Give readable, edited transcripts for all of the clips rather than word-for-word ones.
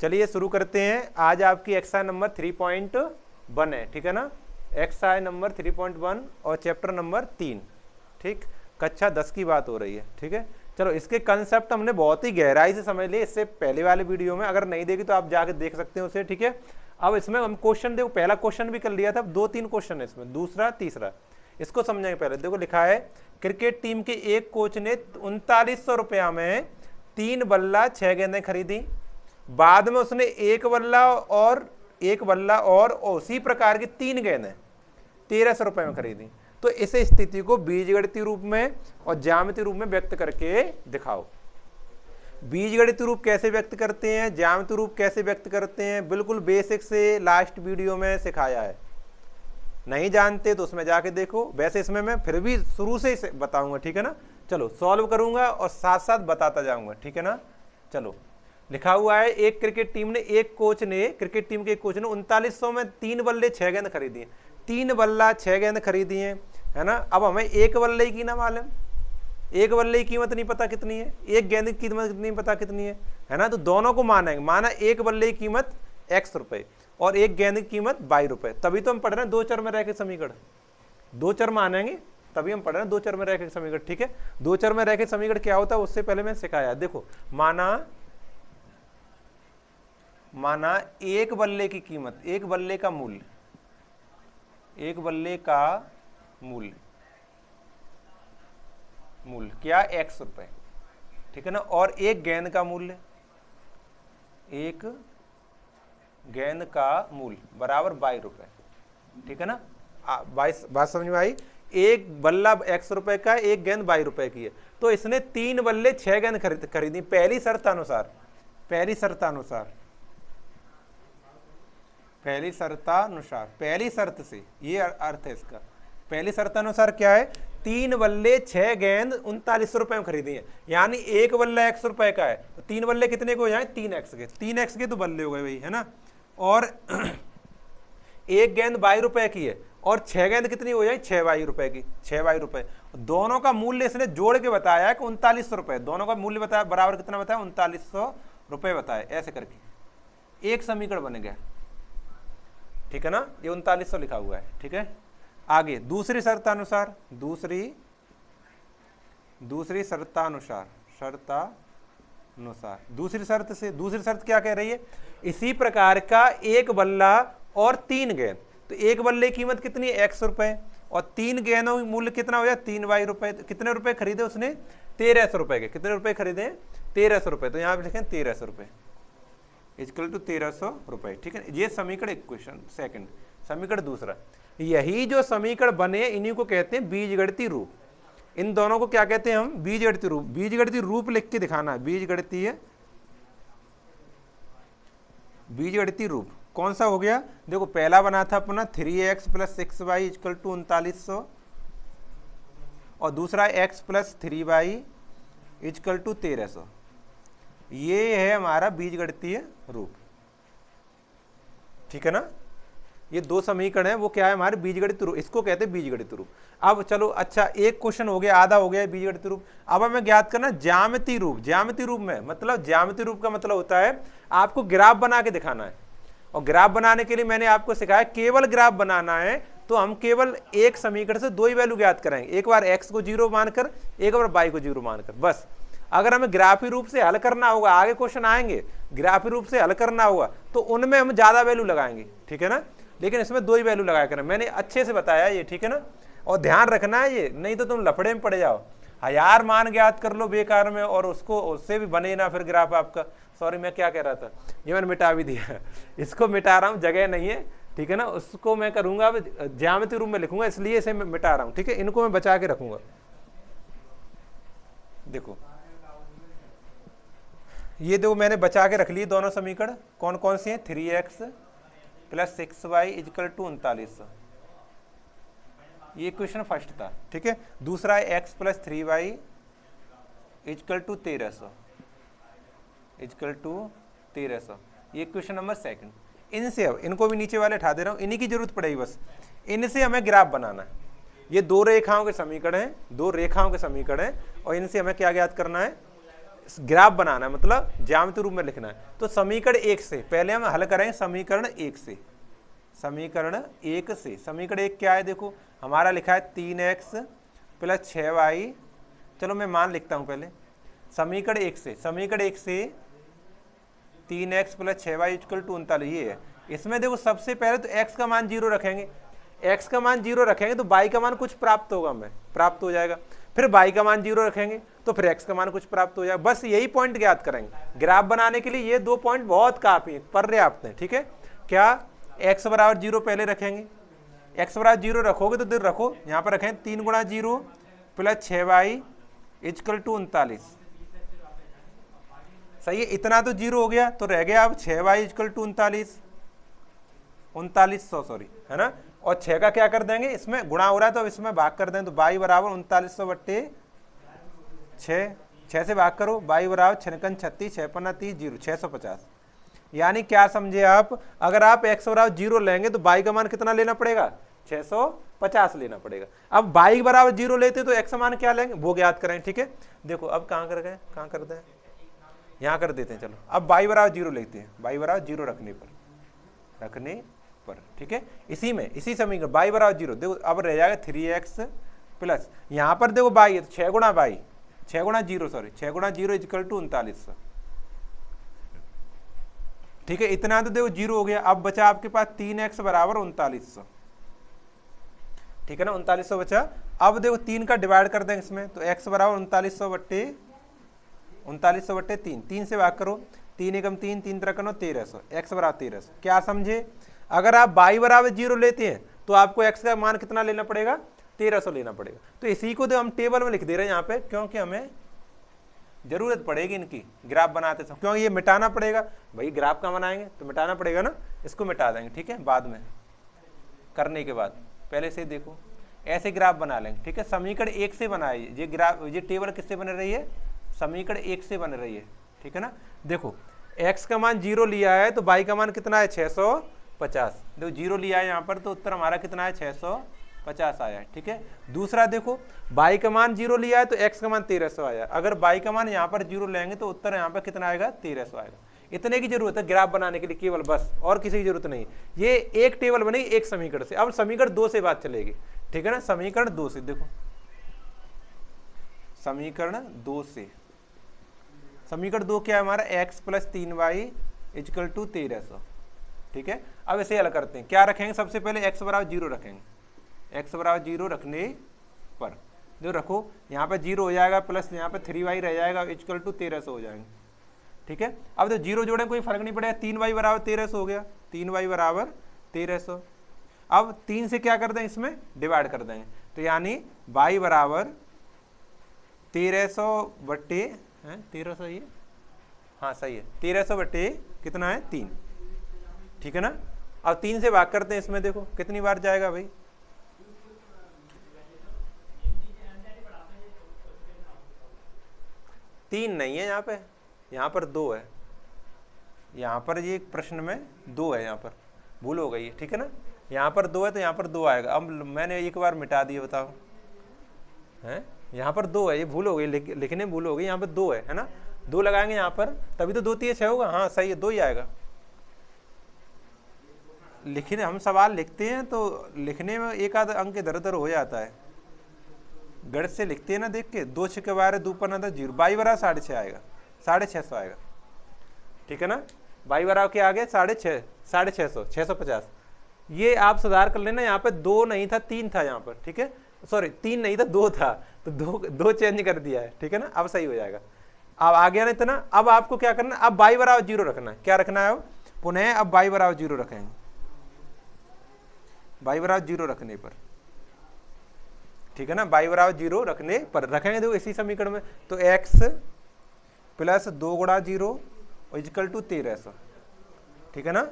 चलिए शुरू करते हैं। आज आपकी एक्सरसाइज नंबर 3.1 है, ठीक है ना। एक्सरसाइज नंबर 3.1 और चैप्टर नंबर 3, ठीक। कक्षा 10 की बात हो रही है, ठीक है। चलो इसके कंसेप्ट हमने बहुत ही गहराई से समझ लिए इससे पहले वाले वीडियो में, अगर नहीं देखी तो आप जाके देख सकते हैं उसे, ठीक है। अब इसमें हम क्वेश्चन देखो, पहला क्वेश्चन भी कर लिया था, 2-3 क्वेश्चन है इसमें, दूसरा तीसरा। इसको समझेंगे पहले। देखो लिखा है क्रिकेट टीम के एक कोच ने 3900 रुपया में 3 बल्ला 6 गेंदें खरीदी। बाद में उसने एक बल्ला और उसी प्रकार की 3 गेंदें 1300 रुपए में खरीदी। तो इस स्थिति को बीजगणितीय रूप में और ज्यामितीय रूप में व्यक्त करके दिखाओ। बीजगणितीय रूप कैसे व्यक्त करते हैं, ज्यामितीय रूप कैसे व्यक्त करते हैं, बिल्कुल बेसिक से लास्ट वीडियो में सिखाया है। नहीं जानते तो उसमें जाके देखो। वैसे इसमें मैं फिर भी शुरू से ही बताऊंगा, ठीक है ना। चलो सॉल्व करूंगा और साथ साथ बताता जाऊंगा, ठीक है ना। चलो लिखा हुआ है एक क्रिकेट टीम के एक कोच ने 3900 में 3 बल्ले 6 गेंद खरीदी है। 3 बल्ला 6 गेंद खरीदी है ना। अब हमें एक बल्ले की ना मालूम, एक बल्ले की कीमत नहीं पता कितनी है, एक गेंद की कीमत नहीं पता कितनी है ना। तो दोनों को मानेंगे, माना एक बल्ले की कीमत x रुपए और एक गेंद की कीमत y रुपए। तभी तो हम पढ़ रहे हैं 2 चर में रैखिक समीकरण। 2 चर मानेंगे तभी हम पढ़ रहे हैं 2 चर में रैखिक समीकरण, ठीक है। 2 चर में रैखिक समीकरण क्या होता है उससे पहले मैंने सिखाया। देखो माना एक बल्ले की कीमत, एक बल्ले का मूल्य क्या x रुपए, ठीक है ना। और एक गेंद का मूल्य, बराबर y रुपए, ठीक है ना। बात समझ में आई। एक बल्ला x रुपए का, एक गेंद y रुपए की है। तो इसने 3 बल्ले 6 गेंद खरीदी पहली शर्त से, ये अर्थ है इसका। पहली शर्तानुसार क्या है, 3 बल्ले 6 गेंद 3900 रुपए में खरीदी है। यानी एक बल्ला x रुपए का है तो 3 बल्ले कितने को हो जाए, 3x के तो बल्ले हो गए भाई, है ना। और एक गेंद y रुपए की है और 6 गेंद कितनी हो जाए, 6y रुपए की, 6y रुपए। दोनों का मूल्य इसने जोड़ के बताया कि 3900 रुपए। दोनों का मूल्य बताया बराबर कितना बताया, 3900 रुपए बताया। ऐसे करके एक समीकरण बन गया, ठीक है ना। ये 3900 लिखा हुआ है, ठीक है। आगे दूसरी शर्तानुसार, दूसरी शर्त क्या कह रही है, इसी प्रकार का एक बल्ला और 3 गेंद। तो एक बल्ले की कीमत कितनी है, x रुपए, और 3 गेंदों की मूल्य कितना हो जाए, 3y रुपए। कितने रुपए खरीदे उसने, 1300 रुपए के। कितने रुपए खरीदे, 1300 रुपए। तो यहाँ पे लिखें 1300 रुपए इक्वल टू 1300 रुपए, ठीक है। ये समीकरण इक्वेशन सेकंड। समीकरण दूसरा, यही जो समीकरण बने इन्हीं को कहते हैं बीजगणितीय रूप। इन दोनों को क्या कहते हैं हम, बीजगणितीय रूप। बीजगणितीय रूप लिख के दिखाना है। बीजगणितीय रूप कौन सा हो गया, देखो पहला बना था अपना 3x + 6y इक्वल टू 3900, और दूसरा x + 3y इक्वल टू 1300। ये है हमारा बीजगणितीय रूप, ठीक है ना। ये 2 समीकरण है, वो क्या है हमारे बीजगणितीय रूप, इसको कहते हैं बीजगणितीय रूप। अब चलो अच्छा, एक क्वेश्चन हो गया, आधा हो गया बीजगणितीय रूप। अब हमें ज्ञात करना ज्यामितीय रूप। ज्यामितीय रूप में मतलब, ज्यामितीय रूप का मतलब होता है आपको ग्राफ बना के दिखाना है। और ग्राफ बनाने के लिए मैंने आपको सिखाया, केवल ग्राफ बनाना है तो हम केवल एक समीकरण से 2 ही वैल्यू ज्ञात करेंगे, एक बार x को 0 मानकर, एक बार y को 0 मानकर, बस। अगर हमें ग्राफीय रूप से हल करना होगा, आगे क्वेश्चन आएंगे ग्राफीय रूप से हल करना होगा, तो उनमें हम ज्यादा वैल्यू लगाएंगे, ठीक है ना। लेकिन इसमें 2 ही वैल्यू लगाया करें, मैंने अच्छे से बताया ये, ठीक है ना। और ध्यान रखना है ये, नहीं तो तुम लफड़े में पड़ जाओ। 1000 मान ज्ञात कर लो बेकार में, और उससे भी बने ना फिर ग्राफ आपका। सॉरी, मैं क्या कह रहा था, ये मैंने मिटा भी दिया। इसको मिटा रहा हूँ, जगह नहीं है, ठीक है ना। उसको मैं करूंगा, अब ज्यामितीय रूप में लिखूंगा, इसलिए इसे मैं मिटा रहा हूँ, ठीक है। इनको मैं बचा के रखूंगा। देखो ये देखो मैंने बचा के रख ली दोनों समीकरण। कौन कौन सी हैं, 3x + 6y इक्वल टू 3900। ये क्वेश्चन फर्स्ट था, ठीक है। दूसरा है x + 3y इक्वल टू 1300 ये क्वेश्चन नंबर सेकंड। इनसे अब इनको भी नीचे वाले उठा दे रहा हूँ, इन्हीं की जरूरत पड़ेगी बस। इनसे हमें ग्राफ बनाना है। ये 2 रेखाओं के समीकरण हैं, 2 रेखाओं के समीकरण हैं, और इनसे हमें क्या ज्ञात करना है, ग्राफ बनाना है, मतलब ज्यामितीय रूप में लिखना है। तो समीकरण 1 से पहले हम हल करेंगे समीकरण 1 से। समीकरण 1 से, समीकरण 1 क्या है, देखो हमारा लिखा है 3x प्लस 6y। चलो मैं मान लिखता हूँ पहले। समीकरण 1 से, समीकरण 1 से 3x plus 6y equal to 39 ये है। इसमें देखो सबसे पहले तो x का मान 0 रखेंगे, x का मान 0 रखेंगे तो y का मान कुछ प्राप्त होगा, हमें प्राप्त हो जाएगा। फिर y का मान 0 रखेंगे तो फिर x का मान कुछ प्राप्त हो जाएगा। बस यही पॉइंट ज्ञात करेंगे। ग्राफ बनाने के लिए ये 2 पॉइंट बहुत काफी पर्याप्त है, ठीक है। क्या, x बराबर 0 पहले रखेंगे, x बराबर 0 रखोगे तो फिर रखो यहाँ पर रखें 3 गुणा 0 प्लस 6y इक्वल टू 39। सही है, इतना तो 0 हो गया तो रह गया अब 6y इक्वल टू 3900 सॉरी, है ना। और 6 का क्या कर देंगे, इसमें गुणा हो रहा है तो अब इसमें भाग कर दें, तो y बराबर 3900 बट्टे 6 से भाग करो, y बराबर 6 36 6 5 30 0 650। यानी क्या समझे आप, अगर आप x बराबर 0 लेंगे तो y का मान कितना लेना पड़ेगा, 650 लेना पड़ेगा। अब y बराबर 0 लेते तो x मान क्या लेंगे वो ज्ञात करें, ठीक है। देखो अब कहाँ कर गए, कहाँ करते हैं, यहाँ कर देते हैं। चलो अब y बराबर 0 लेते हैं, y बराबर 0 रखने पर, ठीक है। इसी में, इसी समीकरण y बराबर 0, देखो अब रह जाएगा 3x प्लस यहाँ पर देखो y है तो 6 गुणा 0 इक्वल टू 3900, ठीक है। इतना तो देखो 0 हो गया। अब बचा आपके पास 3x बराबर 3900, ठीक है ना, 3900 बचा। अब देखो 3 का डिवाइड कर देंगे इसमें, तो x बराबर 3900 बट्टे 3 से भाग करो, 3 एकम 3 3 त्रिकोण 1300, x बराबर 1300। क्या समझे, अगर आप y बराबर 0 लेते हैं तो आपको x का मान कितना लेना पड़ेगा, 1300 लेना पड़ेगा। तो इसी को हम टेबल में लिख दे रहे हैं यहाँ पे, क्योंकि हमें जरूरत पड़ेगी इनकी ग्राफ बनाते समय, क्योंकि ये मिटाना पड़ेगा भाई, ग्राफ का बनाएंगे तो मिटाना पड़ेगा ना, इसको मिटा देंगे, ठीक है, बाद में करने के बाद। पहले से देखो ऐसे ग्राफ बना लेंगे, ठीक है। समीकरण 1 से बनाए ये ग्राफ, ये टेबल किससे बन रही है, समीकरण 1 से बन रही है, ठीक है ना। देखो x का मान 0 लिया है तो y का मान कितना है, 650। देखो 0 लिया है यहाँ पर तो उत्तर हमारा कितना है, 650 आया है, ठीक है। दूसरा देखो y का मान 0 लिया है तो x का मान 1300 आया। अगर y का मान यहाँ पर 0 लेंगे तो उत्तर यहाँ पर कितना आएगा, 1300 आएगा। इतने की जरूरत है ग्राफ बनाने के लिए केवल, बस, और किसी की जरूरत नहीं। ये एक टेबल बनेगी एक समीकरण से। अब समीकरण 2 से बात चलेगी, ठीक है ना। समीकरण 2 से देखो, समीकरण 2 से, समीकरण 2 क्या है हमारा, x plus 3y equal to 1300, ठीक है। अब इसे हल करते हैं, क्या रखेंगे, सबसे पहले x बराबर 0 रखेंगे, x बराबर 0 रखने पर जो रखो यहाँ पे 0 हो जाएगा, प्लस यहाँ पे 3y रह जाएगा इक्वल टू 1300 हो जाएंगे, ठीक है। अब तो 0 जोड़े कोई फर्क नहीं पड़ेगा, 3y बराबर 1300 हो गया, 3y बराबर 1300। अब 3 से क्या कर देंगे, इसमें डिवाइड कर देंगे, तो यानी y बराबर 1300 बट्टे 1300, ये हाँ सही है, 1300 बट्टे कितना है, 3, ठीक है ना। अब 3 से भाग करते हैं, इसमें देखो कितनी बार जाएगा भाई, तीन नहीं है यहाँ पे, यहाँ पर 2 है, यहाँ पर ये प्रश्न में 2 है, यहाँ पर भूल हो गई है, ठीक है ना। यहाँ पर 2 है तो यहाँ पर 2 आएगा। अब मैंने एक बार मिटा दिया, बताओ, हैं यहाँ पर 2 है, ये भूल हो गई, लिखने भूल हो गई, यहाँ पर 2 है ना। 2 लगाएंगे यहाँ पर, तभी तो 2 3 6 होगा, हाँ सही है, 2 ही आएगा। लिखने हम सवाल लिखते हैं तो लिखने में एक आध अंक इधर उधर हो जाता है, गणित से लिखते हैं ना देख के, 2 6 के बारे 2 पर 0, y बराबर 650 आएगा, 650 आएगा, ठीक है ना। y बराबर क्या आ गया, 650, 650। ये आप सुधार कर लेना, यहाँ पे 2 नहीं था 3 था यहाँ पर, ठीक है, सॉरी 3 नहीं था 2 था, तो 2 चेंज कर दिया है, ठीक है ना। अब सही हो जाएगा, अब आ गया ना इतना। अब आपको क्या करना, अब y बराबर 0 रखना है, क्या रखना है, अब पुनः अब y बराबर 0 रखेंगे, y बराबर 0 रखने पर, ठीक है ना, y बराबर 0 रखने पर रखेंगे। देखो इसी समीकरण में, तो x प्लस 2 गुणा 0 इक्वल टू 1300, ठीक है ना।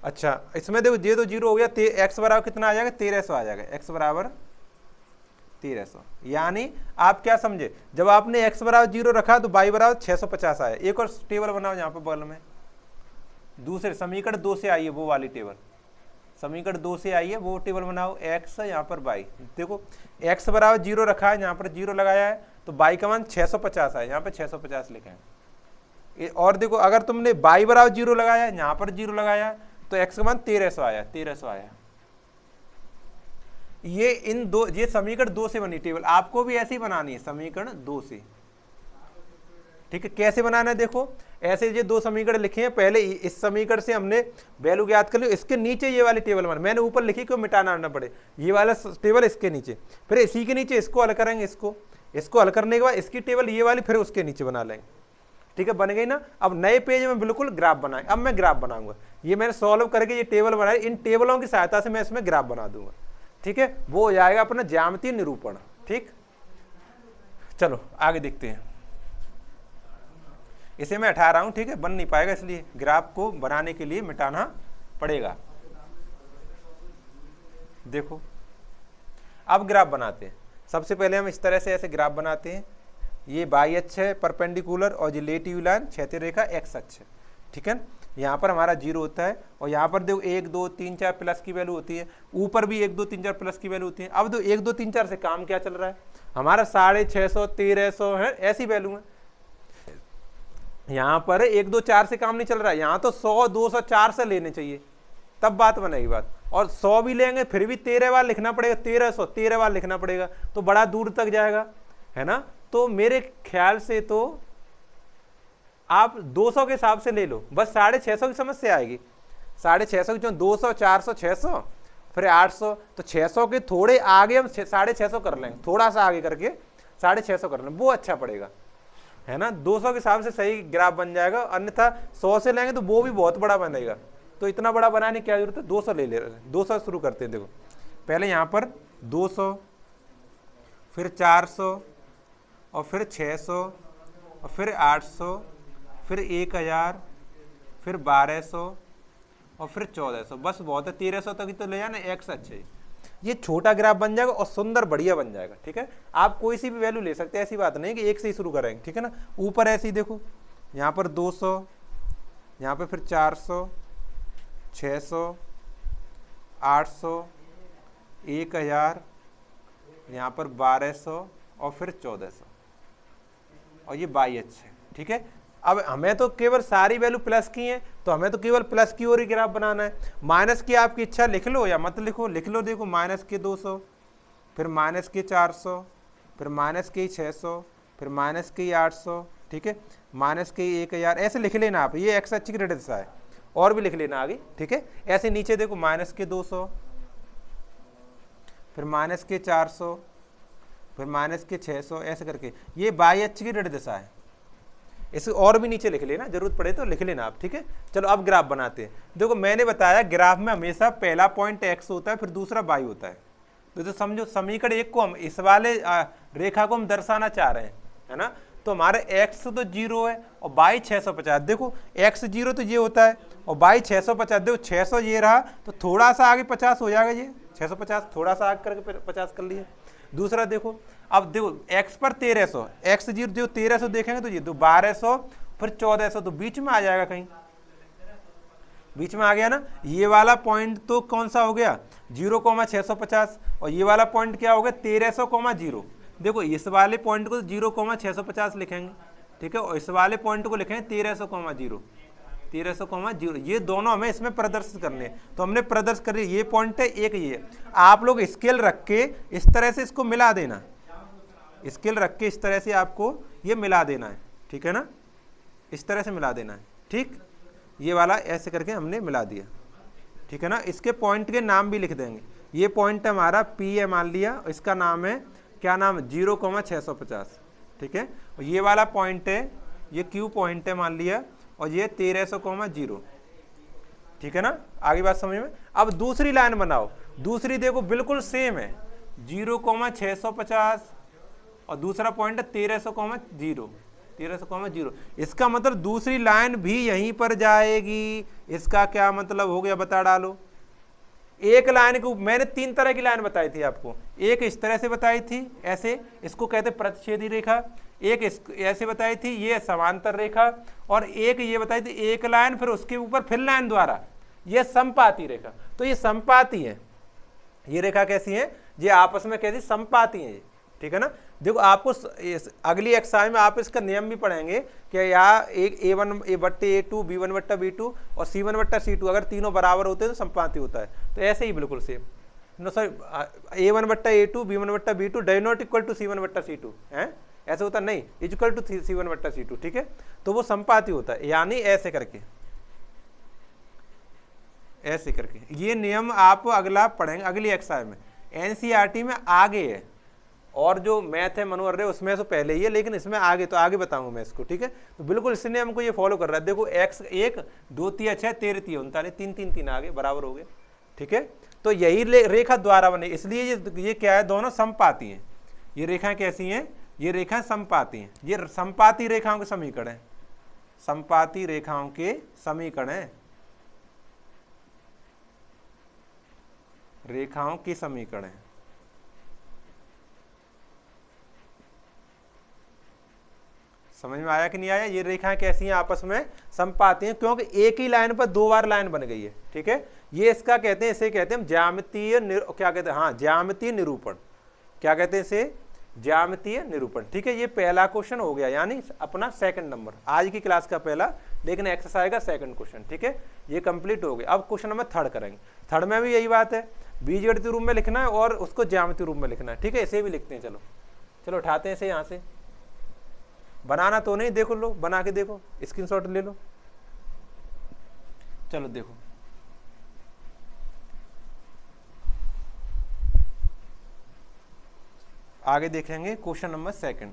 अच्छा इसमें देखो ये तो 0 हो गया, x बराबर कितना आ जाएगा, 1300 आ जाएगा, x बराबर 1300। यानी आप क्या समझे, जब आपने x बराबर 0 रखा तो y बराबर 650 आया। एक और टेबल बनाओ यहाँ पर बगल में, दूसरे समीकरण 2 से आई है वो वाली टेबल, समीकरण 2 से आई है वो टेबल बनाओ, x यहाँ पर y। देखो x बराबर 0 रखा है, यहाँ पर 0 लगाया है, तो y का मान 650 आया, यहाँ पे 650 लिखा है। और देखो अगर तुमने y बराबर 0 लगाया, यहाँ पर 0 लगाया, तो x का मान 1300 आया, 1300 आया। ये इन दो, ये समीकरण 2 से बनी टेबल, आपको भी ऐसे ही बनानी है, समीकरण 2 से। ठीक है, कैसे बनाना है देखो, ऐसे ये दो समीकरण लिखे हैं, पहले इस समीकरण से हमने वैल्यू ज्ञात कर ली, इसके नीचे ये वाली टेबल बना, मैंने ऊपर लिखी क्यों मिटाना ना पड़े, ये वाला टेबल इसके नीचे, फिर इसी के नीचे इसको हल करेंगे, इसको हल करने के बाद इसकी टेबल ये वाली फिर उसके नीचे बना लेंगे। ठीक है, बन गई ना। अब नए पेज में बिल्कुल ग्राफ बनाए, अब मैं ग्राफ बनाऊंगा, ये मैंने सॉल्व करके ये टेबल बनाई, इन टेबलों की सहायता से मैं इसमें ग्राफ बना दूंगा। ठीक है, वो हो जाएगा अपना ज्यामितीय निरूपण। ठीक, चलो आगे देखते हैं। इसे मैं हटा रहा हूं, ठीक है, बन नहीं पाएगा, इसलिए ग्राफ को बनाने के लिए मिटाना पड़ेगा। देखो अब ग्राफ बनाते हैं। सबसे पहले हम इस तरह से ऐसे ग्राफ बनाते हैं, ये बाई अक्ष है परपेंडिकुलर और ये लेटिव लाइन क्षैतिज रेखा एक्स अक्ष है। ठीक है, यहाँ पर हमारा 0 होता है और यहाँ पर देखो 1 2 3 4 प्लस की वैल्यू होती है, ऊपर भी 1 2 3 4 प्लस की वैल्यू होती है। अब दो 1 2 3 4 से काम क्या चल रहा है, हमारा 650 1300 है, ऐसी वैल्यू है। यहाँ पर 1 2 4 से काम नहीं चल रहा है, यहाँ तो 100 200 400 लेने चाहिए, तब बात बनेगी बात। और 100 भी लेंगे फिर भी 13 बार लिखना पड़ेगा, 1300 13 बार लिखना पड़ेगा, तो बड़ा दूर तक जाएगा, है ना। तो मेरे ख्याल से तो आप 200 के हिसाब से ले लो, बस 650 की समस्या आएगी। 650 की जो 200 400 600 फिर 800, तो 600 के थोड़े आगे हम 650 कर लेंगे, थोड़ा सा आगे करके 650 कर लेंगे, वो अच्छा पड़ेगा, है ना। 200 के हिसाब से सही ग्राफ बन जाएगा, अन्यथा 100 से लेंगे तो वो भी बहुत बड़ा बनेगा, तो इतना बड़ा बनाने की क्या जरूरत है, 200 ले ले रहे हैं। 200 शुरू करते हैं। देखो पहले यहाँ पर 200, फिर 400 और फिर 600 और फिर 800, फिर 1000, फिर 1200 और फिर 1400, बस बहुत है। 1300 तक ही तो ले जाना, एक्स अच्छे, ये छोटा ग्राफ बन जाएगा और सुंदर बढ़िया बन जाएगा। ठीक है, आप कोई सी भी वैल्यू ले सकते हैं, ऐसी बात नहीं कि एक से ही शुरू करेंगे। ठीक है ना, ऊपर ऐसे ही देखो, यहाँ पर 200, यहाँ पे फिर 400 600 800 1000, यहाँ पर 1200 और फिर 1400, और ये बाई अक्ष है। ठीक है, अब हमें तो केवल सारी वैल्यू प्लस की हैं, तो हमें तो केवल प्लस की ओर ही ग्राफ बनाना है। माइनस की आपकी इच्छा लिख लो या मत लिखो, लिख लो। देखो माइनस के 200, फिर माइनस के 400, फिर माइनस के 600, फिर माइनस के 800, ठीक है, माइनस के 1000, ऐसे लिख लेना आप, ये एक्स अक्ष की ऋण दिशा है, और भी लिख लेना आगे। ठीक है, ऐसे नीचे देखो माइनस के 200, फिर माइनस के 400, फिर माइनस के 600, ऐसे करके ये बाई अक्ष की ऋण दिशा है। इसे और भी नीचे लिख लेना, जरूरत पड़े तो लिख लेना आप। ठीक है, चलो अब ग्राफ बनाते हैं। देखो मैंने बताया ग्राफ में हमेशा पहला पॉइंट एक्स होता है, फिर दूसरा वाई होता है। तो समझो समीकरण 1 को हम इस वाले रेखा को हम दर्शाना चाह रहे हैं, है ना। तो हमारे एक्स तो 0 है और बाई 650। देखो एक्स 0 तो ये होता है और बाई 650, देखो 600 ये रहा, तो थोड़ा सा आगे 50 हो जाएगा, ये 650 थोड़ा सा आगे करके 50 कर लिया। दूसरा देखो, अब देखो x पर 1300, x 0 जो 1300 देखेंगे तो ये 1200 फिर 1400, तो बीच में आ जाएगा, कहीं बीच में आ गया ना। ये वाला पॉइंट तो कौन सा हो गया, 0,650, और ये वाला पॉइंट क्या हो गया, 1300,0। देखो इस वाले पॉइंट को 0,650 लिखेंगे, ठीक है, और इस वाले पॉइंट को लिखेंगे 1300,0, 1300,0। ये दोनों हमें इसमें प्रदर्शित करने हैं, तो हमने प्रदर्शित कर ये पॉइंट है, एक ये। आप लोग स्केल रख के इस तरह से इसको मिला देना, स्केल रख के इस तरह से आपको ये मिला देना है। ठीक है ना, इस तरह से मिला देना है। ठीक, ये वाला ऐसे करके हमने मिला दिया। ठीक है ना, इसके पॉइंट के नाम भी लिख देंगे। ये पॉइंट हमारा P है मान लिया, इसका नाम है क्या नाम, 0,650। ठीक है, और ये वाला पॉइंट है, ये Q पॉइंट है मान लिया, और ये 1300,0। ठीक है ना, आगे बात समझ में। अब दूसरी लाइन बनाओ, दूसरी देखो बिल्कुल सेम है, 0,650 और दूसरा पॉइंट है 1300,0, 1300,0। इसका मतलब दूसरी लाइन भी यहीं पर जाएगी। इसका क्या मतलब हो गया, बता डालो। एक लाइन को मैंने 3 तरह की लाइन बताई थी आपको, एक इस तरह से बताई थी, ऐसे, इसको कहते प्रतिच्छेदी रेखा। एक ऐसे बताई थी, ये समांतर रेखा, और एक ये बताई थी एक लाइन फिर उसके ऊपर फिर लाइन द्वारा, ये समपाती रेखा। तो ये समपाती है, ये रेखा कैसी है, ये आपस में कैसी समपाती है। ठीक है ना, देखो आपको अगली एक्सरसाइज में आप इसका नियम भी पढ़ेंगे कि यहाँ एक A1/A2 B1/B2 और C1/C2 अगर तीनों बराबर होते हैं तो संपाती होता है। तो ऐसे ही बिल्कुल same, no sorry A1/A2 B1/B2 does not equal to C1/C2 है, ऐसे होता नहीं, इक्वल टू C1/C2, ठीक है, तो वो संपाती होता है। यानी ऐसे करके, ऐसे करके ये नियम आप अगला पढ़ेंगे अगली एक्सरसाइज में। एनसीईआरटी में आगे है, और जो मैथ है मनोहर उसमें तो पहले ही है, लेकिन इसमें आगे, तो आगे बताऊंगा मैं इसको, ठीक है। तो बिल्कुल इसने हमको ये फॉलो कर रहा है। देखो x 1 2 3 6 13 3 39 3 3 3 आगे बराबर हो गए, ठीक है। तो यही रेखा द्वारा बने, इसलिए ये क्या है, दोनों समपाती हैं। ये रेखाएं कैसी हैं, ये रेखाएं समपाती हैं। ये समपाती रेखाओं के समीकरण है, समपाती रेखाओं के समीकरण है, रेखाओं की समीकरण है। समझ में आया कि नहीं आया? ये रेखाएं कैसी हैं, आपस में समपाती हैं, क्योंकि एक ही लाइन पर दो बार लाइन बन गई है, ठीक है। ये इसका कहते हैं, इसे कहते हैं ज्यामितीय क्या कहते हैं, हाँ ज्यामितीय निरूपण। क्या कहते हैं इसे, ज्यामितीय निरूपण, ठीक है। ये पहला क्वेश्चन हो गया, यानी अपना सेकंड नंबर आज की क्लास का पहला, लेकिन एक्सरसाइज का सेकंड क्वेश्चन, ठीक है। ये कंप्लीट हो गया। अब क्वेश्चन नंबर थर्ड करेंगे। थर्ड में भी यही बात है, बीजगणितीय रूप में लिखना है और उसको ज्यामितीय रूप में लिखना है, ठीक है। इसे भी लिखते हैं, चलो चलो उठाते हैं इसे यहाँ से। बनाना तो नहीं, देखो लो बना के देखो, स्क्रीनशॉट ले लो। चलो देखो, आगे देखेंगे क्वेश्चन नंबर सेकंड।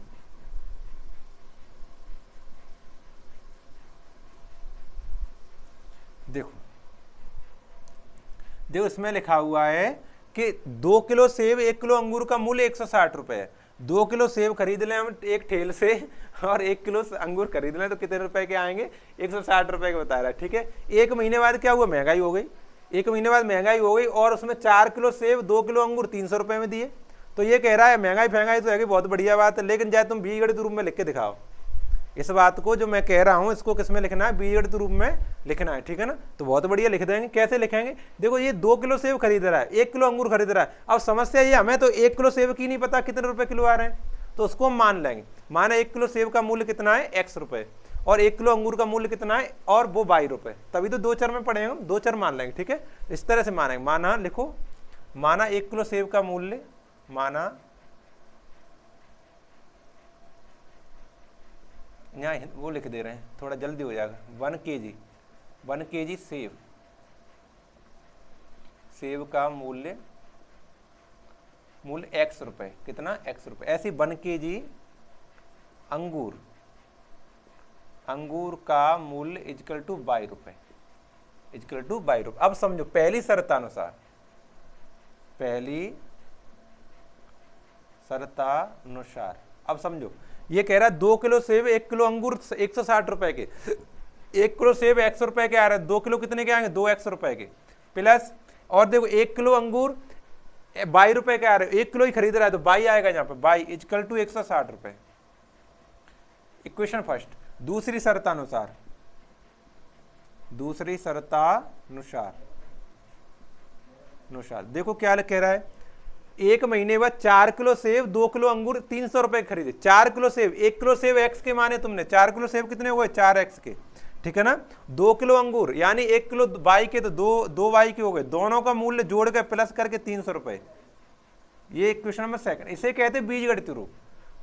देखो देखो इसमें लिखा हुआ है कि 2 किलो सेब 1 किलो अंगूर का मूल्य 160 रुपए है। 2 किलो सेब खरीद लें हम एक ठेल से और 1 किलो अंगूर खरीद लें तो कितने रुपए के आएंगे, 160 रुपए के बता रहा है, ठीक है। एक महीने बाद क्या हुआ, महंगाई हो गई। एक महीने बाद महंगाई हो गई और उसमें 4 किलो सेब 2 किलो अंगूर 300 रुपए में दिए। तो ये कह रहा है महंगाई फहंगाई तो है कि बहुत बढ़िया बात है, लेकिन चाहे तुम बीजगणित रूप में लिख के दिखाओ इस बात को, जो मैं कह रहा हूं इसको किस में लिखना है, बीजगणित रूप में लिखना है, ठीक है ना। तो बहुत बढ़िया लिख देंगे। कैसे लिखेंगे, देखो ये 2 किलो सेब खरीद रहा है, 1 किलो अंगूर खरीद रहा है। अब समस्या ये, हमें तो 1 किलो सेब की नहीं पता कितने रुपए किलो आ रहे हैं, तो उसको हम मान लेंगे। माना 1 किलो सेब का मूल्य कितना है, x रुपए, और 1 किलो अंगूर का मूल्य कितना है, और वो 22 रुपए। तभी तो दो चर में पढ़ेंगे हम, दो चर मान लेंगे, ठीक है। इस तरह से मानेंगे। माना लिखो, माना 1 किलो सेब का मूल्य, माना यहाँ वो लिख दे रहे हैं, थोड़ा जल्दी हो जाएगा। 1 kg सेब, सेब का मूल्य x रुपए, कितना, x रुपए। ऐसे 1 kg अंगूर, अंगूर का मूल्य इक्वल टू 22 रुपए, इक्वल टू 22 रुपए। अब समझो पहली शर्तानुसार, पहली शर्तानुसार अब समझो, ये कह रहा है 2 किलो सेब 1 किलो अंगूर 160 रुपए के, 1 किलो सेब 100 रुपए के आ रहे हैं, 2 किलो कितने के आएंगे, 2x रुपए के, प्लस और देखो 1 किलो अंगूर 22 रुपए के आ रहे हैं, 1 किलो ही खरीद रहा है तो 22 आएगा यहाँ पे, 22 इक्वल टू 160 रुपए। Equation first. दूसरी शर्तानुसार, दूसरी शर्तानुसार देखो क्या कह रहा है, एक महीने बाद 4 किलो सेब 2 किलो अंगूर 300 रुपए खरीदे। 4 किलो सेब, 1 किलो सेब x के माने तुमने, 4 किलो सेब कितने हुए, 4x के, ठीक है ना। 2 किलो अंगूर यानी 1 किलो y के, तो दो y के हो गए, दोनों का मूल्य जोड़ के प्लस करके 300 रुपए। ये इक्वेशन नंबर सेकंड, इसे कहते हैं बीजगणितीय रूप।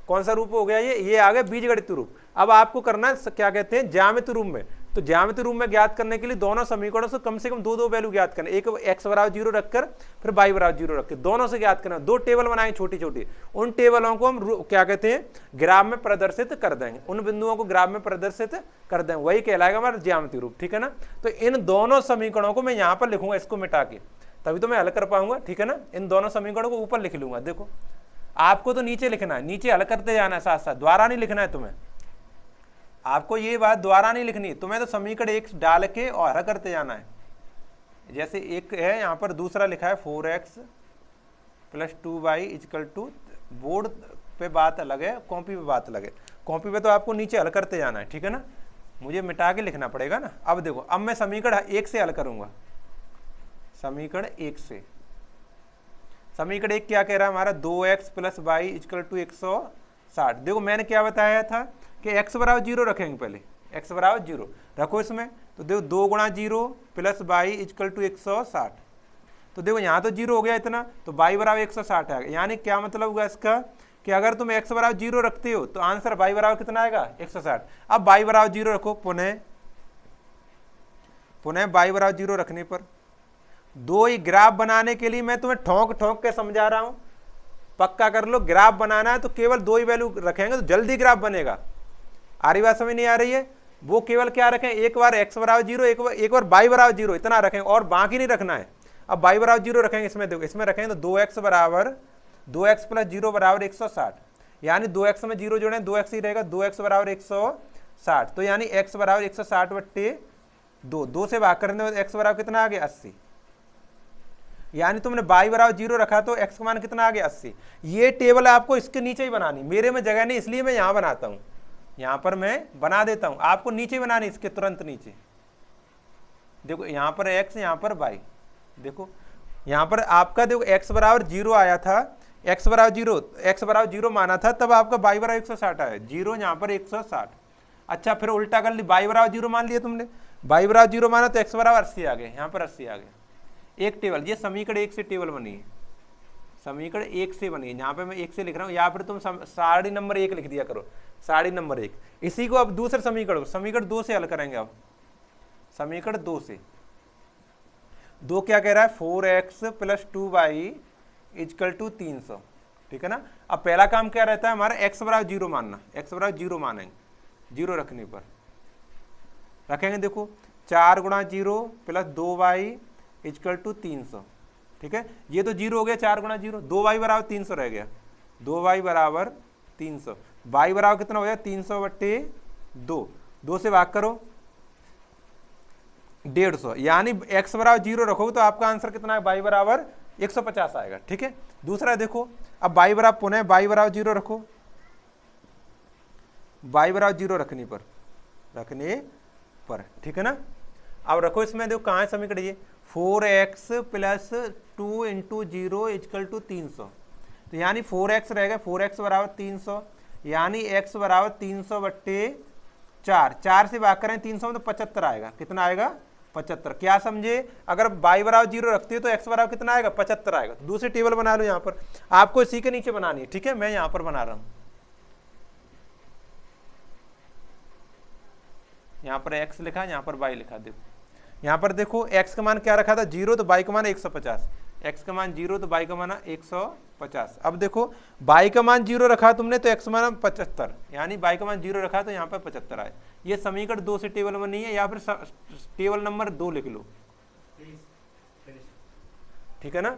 कौन सा रूप हो गया ये आ गया बीजगणितीय रूप। अब आपको करना है क्या कहते हैं, ज्यामितीय रूप में। तो ज्यामितीय रूप में ज्ञात करने के लिए दोनों समीकरणों से कम 2 वैल्यू ज्ञात करना, एक x बराबर 0 रखकर फिर y बराबर 0 रखकर दोनों से ज्ञात करना। 2 टेबल बनाएंगे छोटी छोटी, उन टेबलों को हम क्या कहते हैं, ग्राफ में प्रदर्शित कर देंगे, उन बिंदुओं को ग्राफ में प्रदर्शित कर देंगे, वही कहलाएगा हमारा ज्यामितीय रूप, ठीक है ना। तो इन दोनों समीकरणों को मैं यहाँ पर लिखूंगा, इसको मिटा के, तभी तो मैं हल कर पाऊंगा, ठीक है ना। इन दोनों समीकरणों को ऊपर लिख लूंगा। देखो आपको तो नीचे लिखना है, नीचे हल करते जाना है साथ साथ, द्वारा नहीं लिखना है तुम्हें। आपको ये बात द्वारा नहीं लिखनी, तुम्हें तो समीकरण एक डाल के और हल करते जाना है। जैसे एक है यहाँ पर, दूसरा लिखा है 4x + 2y equal to, board पे बात अलग है, कॉपी पे बात अलग है। कॉपी पे तो आपको नीचे हल करते जाना है, ठीक है ना, मुझे मिटा के लिखना पड़ेगा ना। अब देखो, अब मैं समीकरण 1 से हल करूंगा, समीकरण 1 से। समीकरण 1 क्या कह रहा है हमारा, 2x plus Y equal to 160। देखो मैंने क्या बताया था कि x बराबर 0 रखेंगे, पहले x बराबर 0 रखो इसमें, तो देखो 2 गुणा 0 प्लस वाई इक्वल टू 160। तो देखो यहाँ तो 0 हो गया इतना, तो y बराबर 160 आ गया। यानी क्या मतलब हुआ इसका कि अगर तुम x बराबर 0 रखते हो तो आंसर y बराबर कितना आएगा, 160। अब y बराबर 0 रखो, पुनः y बराबर 0 रखने पर दो ही ग्राफ बनाने के लिए मैं तुम्हें ठोंक ठोंक के समझा रहा हूं, पक्का कर लो। ग्राफ बनाना है तो केवल दो ही वैल्यू रखेंगे तो जल्दी ग्राफ बनेगा। आ रही बात समझ नहीं आ रही है? वो केवल क्या रखें, एक बार x बराबर 0, एक बार y बराबर 0, इतना रखेंगे और बाकी नहीं रखना है। अब y बराबर 0 रखेंगे, इसमें देखो इसमें रखेंगे तो 2x प्लस 0 बराबर 160। यानी 2x में 0 जोड़ें 2x ही रहेगा, 2x बराबर 160। तो यानी x बराबर 160 बट्टे 2 से भाग करने में x बराबर कितना आ गया, 80। यानी तुमने y बराबर 0 रखा तो x का मान कितना आ गया, 80। ये टेबल आपको इसके नीचे ही बनानी, मेरे में जगह नहीं इसलिए मैं यहाँ बनाता हूँ, यहाँ पर मैं बना देता हूँ, आपको नीचे बनानी, इसके तुरंत नीचे। देखो यहाँ पर x, यहाँ पर y। देखो यहाँ पर आपका देखो x बराबर 0 आया था, x बराबर 0 माना था, तब आपका y बराबर 160 आया, 0 यहाँ पर 160। अच्छा फिर उल्टा कर ली, y बराबर 0 मान लिया तुमने, y बराबर 0 माना तो x बराबर 80 आ गए, यहाँ पर 80 आ गया। एक टेबल, ये समीकरण 1 से टेबल बनी है, समीकरण 1 से बनी है। यहाँ पे मैं 1 से लिख रहा हूँ, यहाँ पर तुम सारणी नंबर 1 लिख दिया करो, सारणी नंबर 1। इसी को अब दूसरे समीकरण 2 से हल करेंगे। अब समीकरण 2 से, 2 क्या कह रहा है, 4x plus 2y equal to 300, ठीक है ना। अब पहला काम क्या रहता है हमारा, x बराबर 0 मानना, x बराबर 0 मानेंगे, 0 रखने पर रखेंगे। देखो 4 गुणा 0 प्लस 2y इक्वल टू 300, ठीक है। ये तो 0 हो गया, 4 गुणा 0, 2y बराबर 300 रह गया, 2y बराबर 300। y बराबर कितना हो गया, 300 बट्टे 2 से भाग करो 150। यानी x बराबर 0 रखोगे तो आपका आंसर कितना है, y बराबर 150 आएगा, ठीक है। दूसरा देखो, अब y बराबर पुनः y बराबर 0 रखो, y बराबर 0 रखने पर, ठीक है ना। अब रखो इसमें, देखो कहाँ है समीकरण, ये 4x plus 2 into 0 equal to 300। तो यानी 4x रहेगा, 4x बराबर 300, यानी x बराबर 300 बट्टे 4 से भाग करें 300 में तो 75 आएगा। कितना आएगा, 75। क्या समझे, अगर y बराबर 0 रखते हो तो x बराबर कितना आएगा, 75 आएगा। तो दूसरी टेबल बना लो, यहाँ पर आपको इसी के नीचे बनानी है, ठीक है। मैं यहाँ पर बना रहा हूँ, यहाँ पर x लिखा, यहाँ पर y लिखा। देखो यहाँ पर देखो x का मान क्या रखा था, 0, तो y का मान 150। x का मान 0 तो y का मान 150। अब देखो y का मान 0 रखा तुमने तो x मान 75, यानी y का मान 0 रखा तो यहाँ पर 75 आए। ये समीकरण 2 से टेबल बनी है, या फिर टेबल नंबर 2 लिख लो, ठीक है ना।